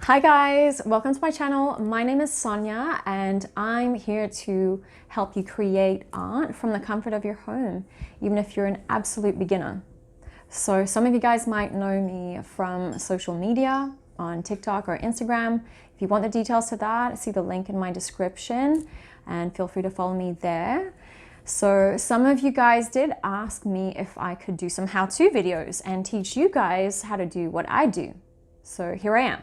Hi guys, welcome to my channel. My name is Sonia and I'm here to help you create art from the comfort of your home, even if you're an absolute beginner. So some of you guys might know me from social media on TikTok or Instagram. If you want the details to that, see the link in my description and feel free to follow me there. So some of you guys did ask me if I could do some how-to videos and teach you guys how to do what I do. So here I am.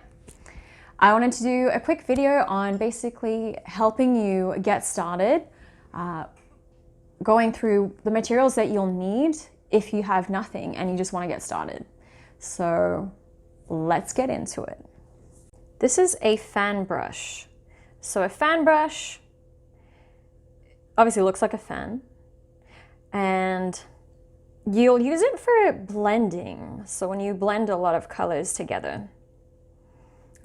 I wanted to do a quick video on basically helping you get started, going through the materials that you'll need if you have nothing and you just want to get started. So let's get into it. This is a fan brush. So a fan brush obviously looks like a fan, and you'll use it for blending. So when you blend a lot of colors together.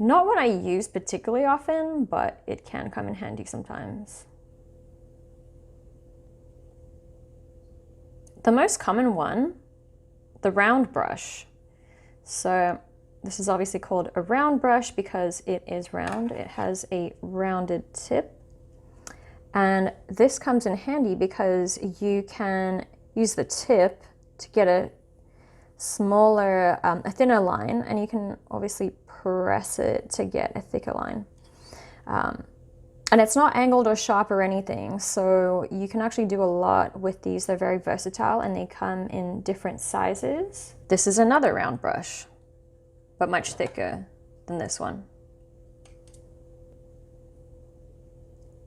Not what I use particularly often, but it can come in handy sometimes. The most common one, the round brush. So this is obviously called a round brush because it is round. It has a rounded tip. And this comes in handy because you can use the tip to get a smaller, a thinner line, and you can obviously press it to get a thicker line. And it's not angled or sharp or anything, so you can actually do a lot with these. They're very versatile and they come in different sizes. This is another round brush, but much thicker than this one.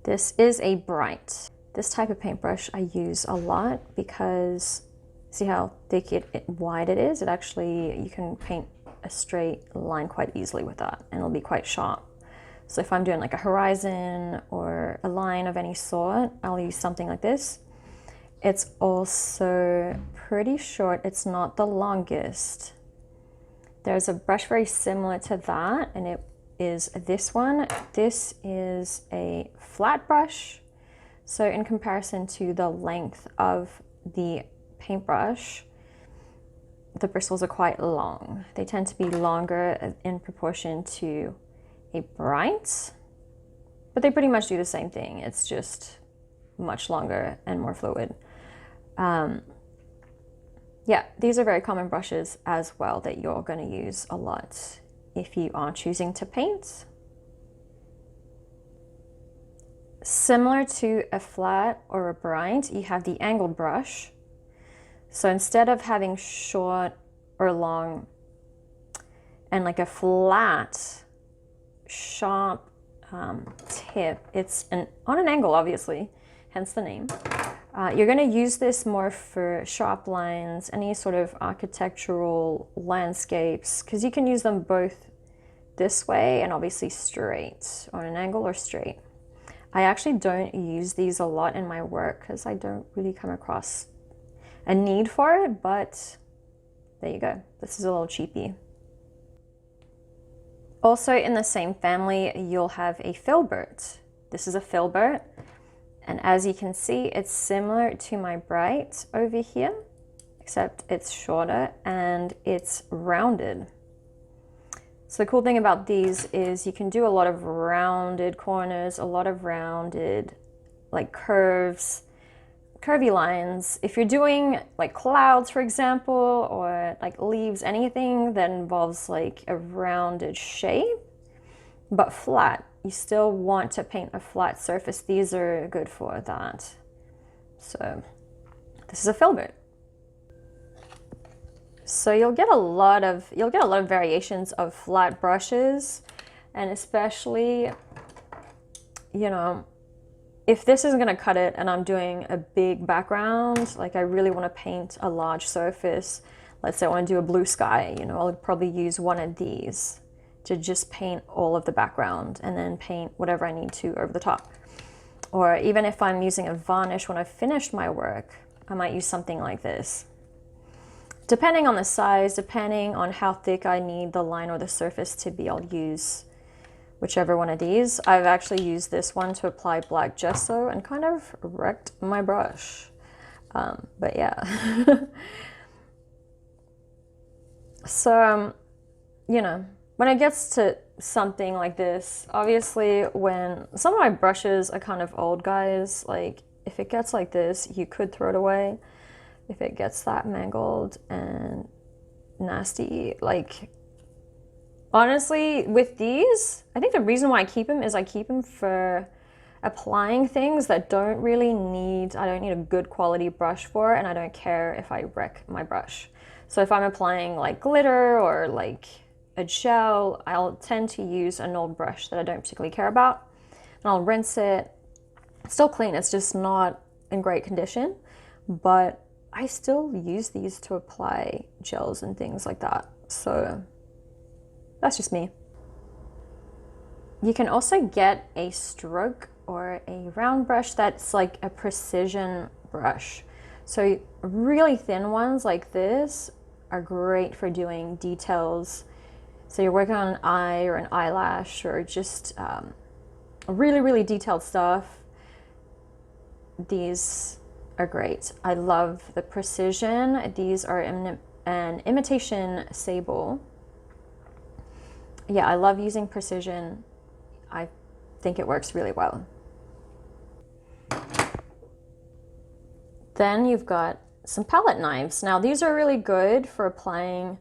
This is a bright. This type of paintbrush I use a lot because see how thick wide it is? It actually, you can paint a straight line quite easily with that and it'll be quite sharp. So if I'm doing like a horizon or a line of any sort, I'll use something like this. It's also pretty short. It's not the longest. There's a brush very similar to that, and it is this one. This is a flat brush. So in comparison to the length of the paintbrush, the bristles are quite long. They tend to be longer in proportion to a bright, but they pretty much do the same thing. It's just much longer and more fluid. Yeah, these are very common brushes as well that you're going to use a lot if you are choosing to paint. Similar to a flat or a bright, you have the angled brush. So instead of having short or long and like a flat, sharp tip, it's on an angle, obviously, hence the name. You're going to use this more for sharp lines, any sort of architectural landscapes, because you can use them both this way and obviously straight, on an angle or straight. I actually don't use these a lot in my work because I don't really come across a need for it, but there you go. This is a little cheapy. Also in the same family, you'll have a Filbert. This is a Filbert, and as you can see, it's similar to my bright over here, except it's shorter and it's rounded. So the cool thing about these is you can do a lot of rounded corners, a lot of rounded like curves, curvy lines. If you're doing like clouds, for example, or like leaves, anything that involves like a rounded shape, but flat, you still want to paint a flat surface. These are good for that. So this is a Filbert. So you'll get a lot of variations of flat brushes, and especially, you know, if this isn't going to cut it and I'm doing a big background, like I really want to paint a large surface, let's say I want to do a blue sky, you know, I'll probably use one of these to just paint all of the background and then paint whatever I need to over the top. Or even if I'm using a varnish when I've finished my work, I might use something like this. Depending on the size, depending on how thick I need the line or the surface to be, I'll use whichever one of these. I've actually used this one to apply black gesso and kind of wrecked my brush. But yeah. So, you know, when it gets to something like this. Obviously, when some of my brushes are kind of old, guys, like if it gets like this, you could throw it away. If it gets that mangled and nasty, like honestly, with these, I think the reason why I keep them is I keep them for applying things that don't really need, I don't need a good quality brush for, and I don't care if I wreck my brush. So if I'm applying like glitter or like a gel, I'll tend to use an old brush that I don't particularly care about, and I'll rinse it. It's still clean, it's just not in great condition, but I still use these to apply gels and things like that. So that's just me. You can also get a stroke or a round brush that's like a precision brush. So really thin ones like this are great for doing details. So you're working on an eye or an eyelash or just really, really detailed stuff. These are great. I love the precision. These are an imitation sable. Yeah, I love using precision. I think it works really well. Then you've got some palette knives. Now these are really good for applying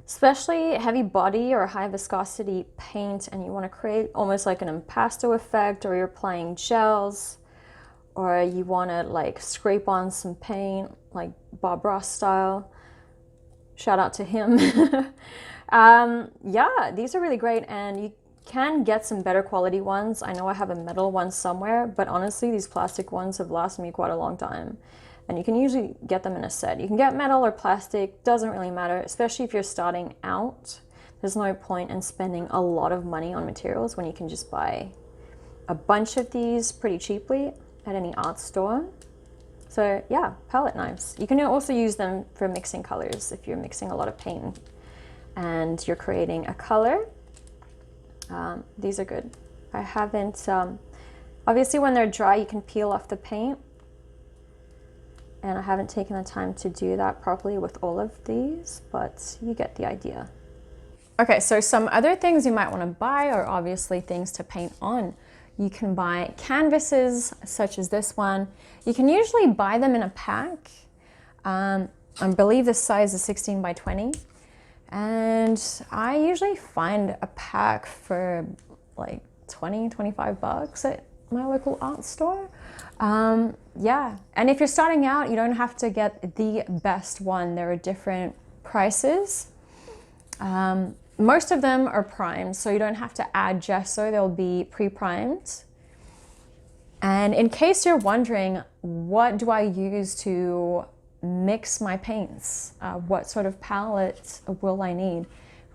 especially heavy body or high viscosity paint, and you want to create almost like an impasto effect, or you're applying gels, or you want to like scrape on some paint like Bob Ross style. Shout out to him. Yeah, these are really great, and you can get some better quality ones. I know I have a metal one somewhere, but honestly these plastic ones have lasted me quite a long time, and you can usually get them in a set. You can get metal or plastic, doesn't really matter, especially if you're starting out. There's no point in spending a lot of money on materials when you can just buy a bunch of these pretty cheaply at any art store. So yeah, palette knives. You can also use them for mixing colors if you're mixing a lot of paint and you're creating a color. These are good. I haven't, obviously when they're dry you can peel off the paint, and I haven't taken the time to do that properly with all of these, but you get the idea. Okay, so some other things you might want to buy are obviously things to paint on. You can buy canvases such as this one. You can usually buy them in a pack. I believe this size is 16 by 20. And I usually find a pack for like 20, 25 bucks at my local art store. Yeah, and if you're starting out, you don't have to get the best one. There are different prices. Most of them are primed, so you don't have to add gesso. They'll be pre-primed. And in case you're wondering, what do I use to mix my paints? What sort of palette will I need?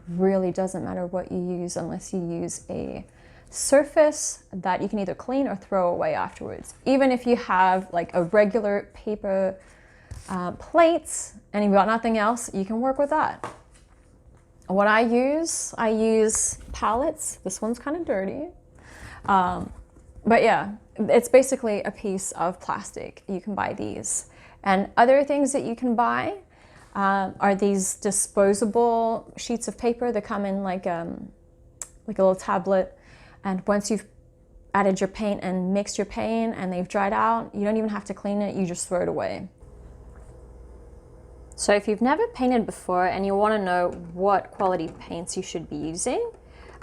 Really doesn't matter what you use unless you use a surface that you can either clean or throw away afterwards. Even if you have like a regular paper plate and you've got nothing else, you can work with that. What I use palettes. This one's kind of dirty. But yeah, it's basically a piece of plastic. You can buy these. And other things that you can buy are these disposable sheets of paper that come in like a little tablet. And once you've added your paint and mixed your paint and they've dried out, you don't even have to clean it, you just throw it away. So if you've never painted before and you want to know what quality paints you should be using,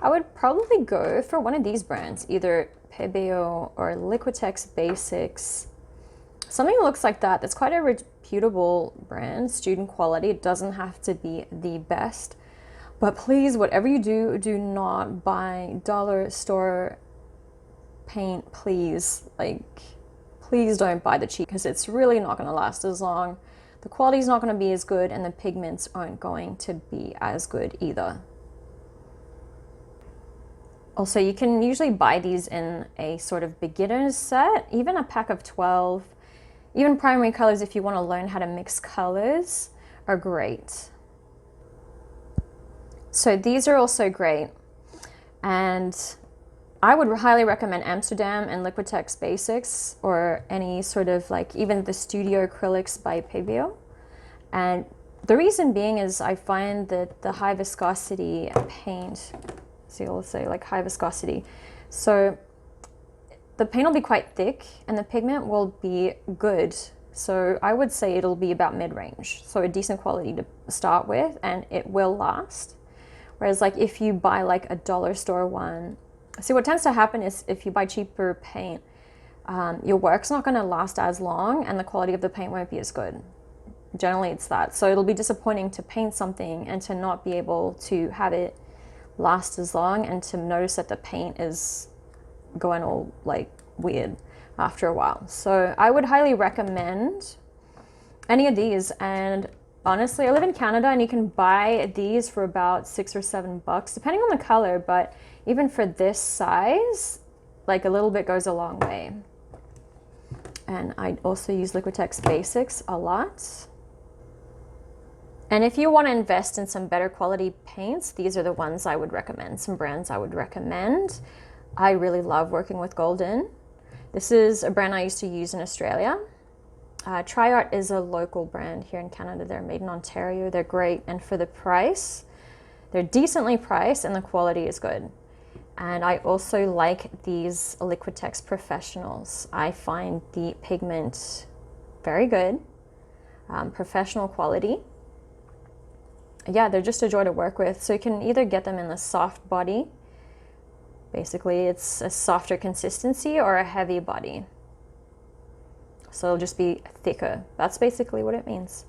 I would probably go for one of these brands, either Pebeo or Liquitex Basics. Something that looks like that. That's quite a reputable brand, student quality. It doesn't have to be the best. But please, whatever you do, do not buy dollar store paint, please. Like, please don't buy the cheap, because it's really not going to last as long. The quality is not going to be as good, and the pigments aren't going to be as good either. Also, you can usually buy these in a sort of beginner's set, even a pack of 12. Even primary colors, if you want to learn how to mix colors, are great. So these are also great, and I would highly recommend Amsterdam and Liquitex Basics, or any sort of like even the Studio Acrylics by Pebeo. And the reason being is I find that the high viscosity paint, So you'll say like high viscosity. So the paint will be quite thick and the pigment will be good. So I would say it'll be about mid-range. So a decent quality to start with, and it will last. Whereas like if you buy like a dollar store one, see what tends to happen is if you buy cheaper paint, your work's not going to last as long and the quality of the paint won't be as good. Generally it's that. So it'll be disappointing to paint something and to not be able to have it last as long, and to notice that the paint is going all like weird after a while. So I would highly recommend any of these. And honestly, I live in Canada and you can buy these for about $6 or $7 depending on the color, but even for this size, like a little bit goes a long way. And I also use Liquitex Basics a lot. And if you want to invest in some better quality paints, these are the ones I would recommend, some brands I would recommend. I really love working with Golden. This is a brand I used to use in Australia. TriArt is a local brand here in Canada. They're made in Ontario. They're great, and for the price, they're decently priced and the quality is good. And I also like these Liquitex Professionals. I find the pigment very good, professional quality. Yeah, they're just a joy to work with. So you can either get them in the soft body, basically it's a softer consistency, or a heavy body. So it'll just be thicker. That's basically what it means.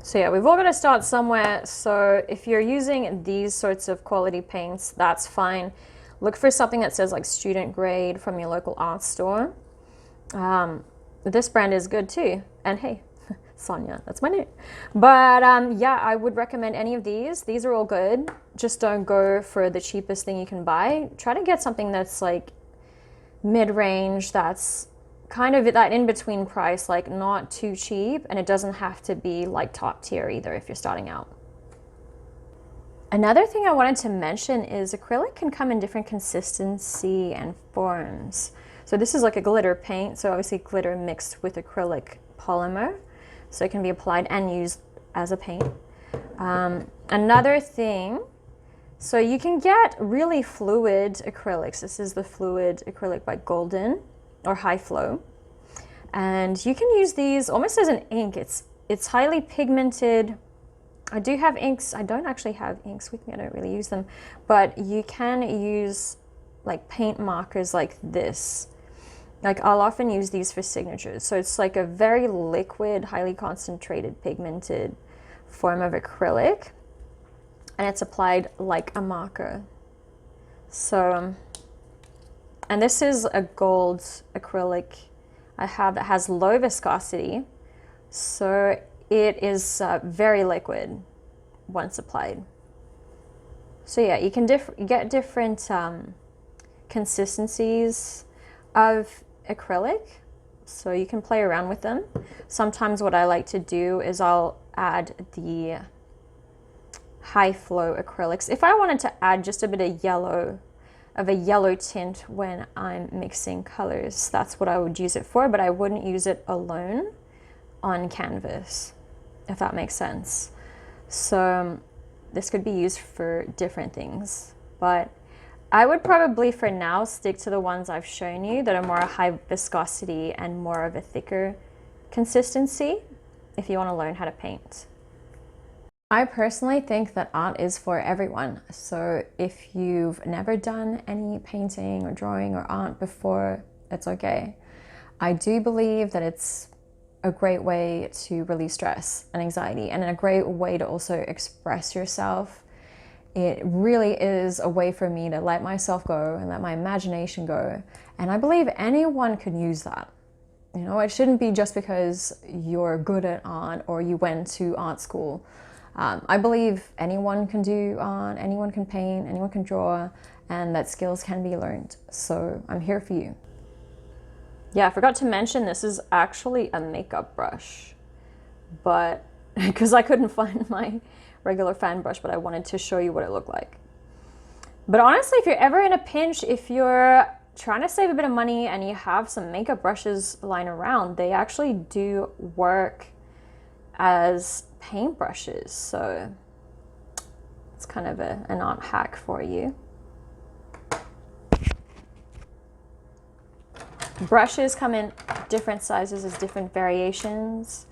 So yeah, we've all got to start somewhere. So if you're using these sorts of quality paints, that's fine. Look for something that says like student grade from your local art store. This brand is good too. And hey, Sonia, that's my name. But yeah, I would recommend any of these. These are all good. Just don't go for the cheapest thing you can buy. Try to get something that's like mid-range, that's kind of that in-between price, like not too cheap, and it doesn't have to be like top tier either if you're starting out. Another thing I wanted to mention is acrylic can come in different consistency and forms. So this is like a glitter paint, so obviously glitter mixed with acrylic polymer. So it can be applied and used as a paint. Another thing, so you can get really fluid acrylics. This is the fluid acrylic by Golden, or High Flow. And you can use these almost as an ink. It's highly pigmented. I do have inks. I don't actually have inks with me. I don't really use them. But you can use like paint markers like this. Like I'll often use these for signatures. So it's like a very liquid, highly concentrated, pigmented form of acrylic. And it's applied like a marker. So, and this is a gold acrylic I have that has low viscosity. So it is very liquid once applied. So yeah, you can get different consistencies of acrylic, so you can play around with them. Sometimes what I like to do is I'll add the High Flow acrylics if I wanted to add just a bit of a yellow tint when I'm mixing colors. That's what I would use it for, but I wouldn't use it alone on canvas, if that makes sense. So this could be used for different things, but I would probably for now stick to the ones I've shown you that are more high viscosity and more of a thicker consistency if you want to learn how to paint. I personally think that art is for everyone. So if you've never done any painting or drawing or art before, it's okay. I do believe that it's a great way to release stress and anxiety, and a great way to also express yourself. It really is a way for me to let myself go and let my imagination go. And I believe anyone could use that. You know, it shouldn't be just because you're good at art or you went to art school. I believe anyone can do art, anyone can paint, anyone can draw, and that skills can be learned. So I'm here for you. Yeah, I forgot to mention this is actually a makeup brush, but because I couldn't find my regular fan brush, but I wanted to show you what it looked like. But honestly, if you're ever in a pinch, if you're trying to save a bit of money and you have some makeup brushes lying around, they actually do work as paint brushes. So It's kind of an art hack for you. Brushes come in different sizes, as different variations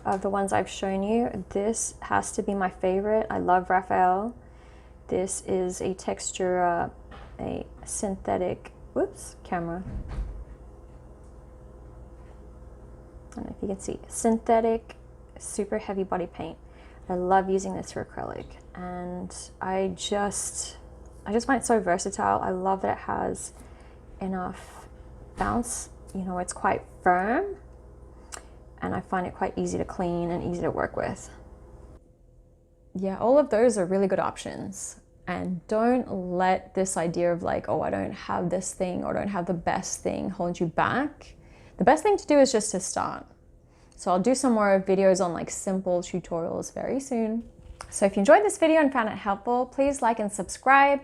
of the ones I've shown you. This has to be my favorite. I love Raphael. This is a texture, a synthetic, whoops, camera. I don't know if you can see, synthetic, super heavy body paint. I love using this for acrylic, and I just find it so versatile. I love that it has enough bounce, you know, it's quite firm, and I find it quite easy to clean and easy to work with. Yeah, all of those are really good options. And don't let this idea of like, oh, I don't have this thing or I don't have the best thing hold you back. The best thing to do is just to start. So I'll do some more videos on like simple tutorials very soon. So if you enjoyed this video and found it helpful, please like and subscribe,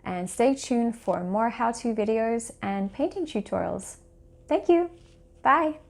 and stay tuned for more how-to videos and painting tutorials. Thank you. Bye.